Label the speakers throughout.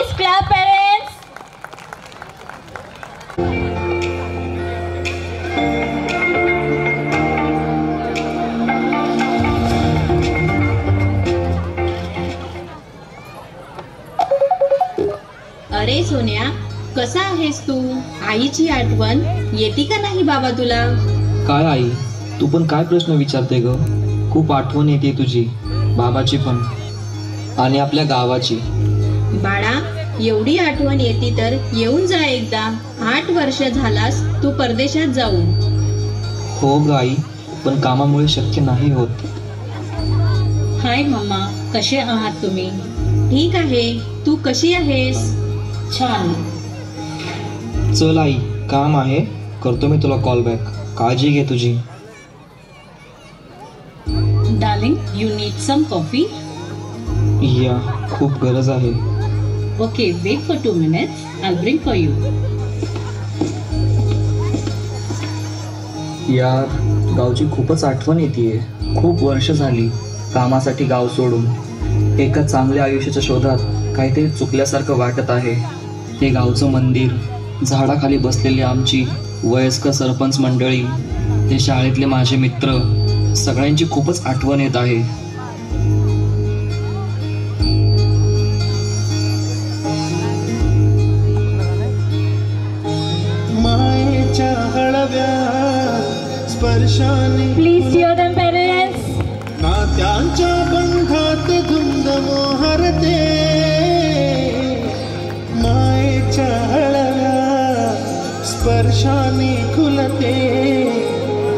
Speaker 1: Please clap, parents.
Speaker 2: अरे सोन्या, कसा आहेस तू? आईची आठवण येते का नाही बाबा तुला?
Speaker 3: काय आई, तू पण काय प्रश्न विचारते ग? खूप आठवण येते तुझी, बाबाची पण आणि आपल्या गावाची.
Speaker 2: बाळा, एवढी आठवण येते तर येऊन जा एकदा. 8 वर्ष झालास तू परदेशात जाऊन.
Speaker 3: हो ग आई, पण कामामुळे शक्य नाही होत.
Speaker 4: हाय मम्मा, कसे आहात तुम्ही?
Speaker 2: ठीक आहे, तू कशी आहेस?
Speaker 4: छान.
Speaker 3: चल आई, काम आहे, करतो मी तुला कॉल बॅक. काळजी घे तुझी.
Speaker 4: Darling, you need some coffee?
Speaker 3: Yeah, खूप गरज आहे.
Speaker 4: Okay, wait for 2 minutes. I'll bring for you.
Speaker 3: यार, गावची खूपच आठवण येते. खूप वर्ष झाली कामासाठी गाव सोडून. एका चांगल्या आयुष्याच्या शोधात काहीतरी चुकल्यासारखं वाटत आहे. ते गावचं मंदिर, झाडाखाली बसलेली आमची वयस्कर सरपंच मंडळी, ते शाळेतले माझे मित्र, सगळ्यांची खूपच आठवण येत आहे.
Speaker 5: मायेच्या हळव्या स्पर्शाने
Speaker 1: Please hear them, parents.
Speaker 5: नात्यांच्या बंधात धुंद मोहरते. मायेच्या हळव्या स्पर्शाने खुलते.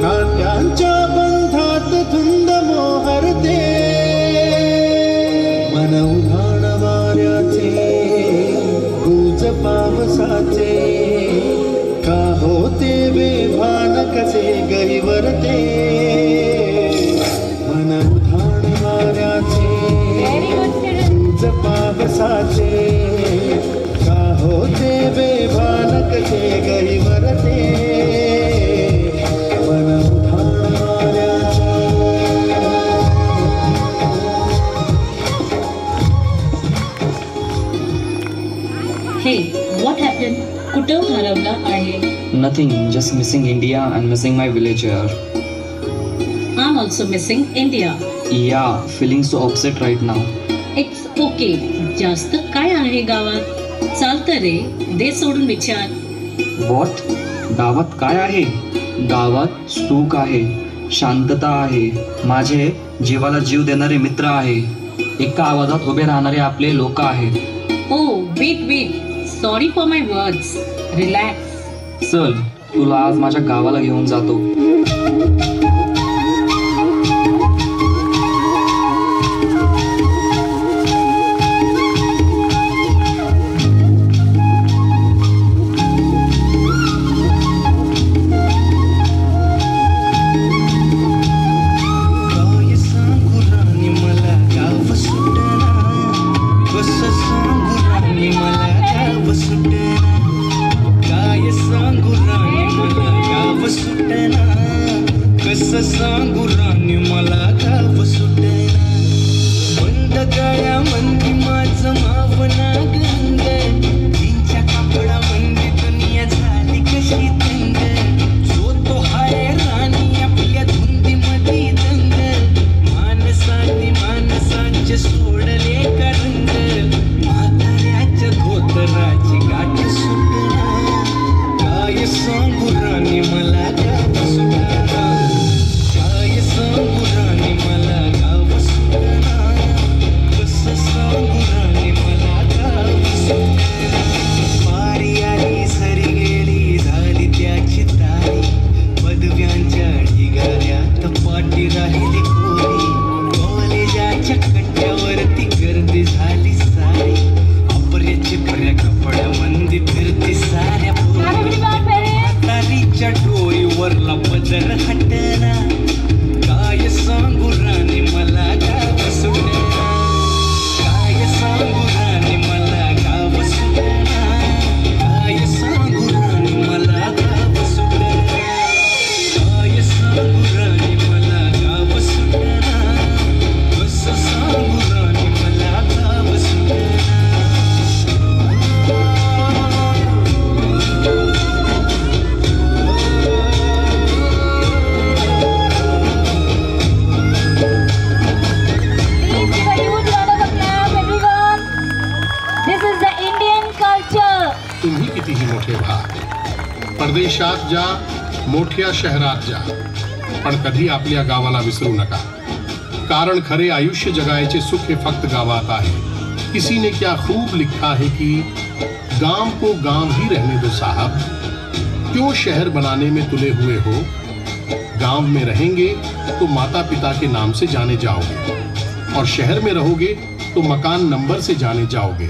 Speaker 5: नात्यांच्या बंधात धुंद मोहरते. मन उधाण वाऱ्याचे, गुज पावसाचे, का होते बेभान कसे गहिवरते. मन उधाण वाऱ्याचे,
Speaker 1: Very good, students.
Speaker 5: गुज पावसाचे, का होते बेभान कसे गहिवरते. मन उधाण वाऱ्याचे.
Speaker 4: Hey, what happened? कुठं हरवला आहे?
Speaker 3: Nothing, just missing India and missing my village here.
Speaker 4: I'm also missing India.
Speaker 3: Yeah, feeling so upset right now.
Speaker 4: It's okay. जास्त काय आहे गावात? चालतं रे, दे सोडून विचार.
Speaker 3: वॉट? गावात काय आहे? गावात सुख आहे, शांतता आहे, माझे जीवाला जीव देणारे मित्र आहे, एका आवाजात उभे राहणारे आपले लोक आहेत.
Speaker 4: Oh, wait. Sorry for my words. Relax.
Speaker 3: चल, तुला आज माझ्या गावाला घेऊन जातो.
Speaker 5: काय सांगू राणी मला गाव सुटना. कसं सांगू राणी मला गाव सुटना. काय सांगू राणी मला गाव सुटना.
Speaker 6: तुम्ही कितीही मोठे व्हा, परदेशात जा, मोठ्या शहरात जा, पण कधी आपल्या गावाला विसरू नका. कारण खरे आयुष्य जगायचे सुख हे फक्त गावात आहे. किसी ने क्या खूब लिखा है कि गांव को गांव ही रहने दो साहब, क्यों शहर बनाने में तुले हुए हो. गांव में रहेंगे तो माता पिता के नाम से जाने जाओगे, और शहर में रहोगे तो मकान नंबर से जाने जाओगे.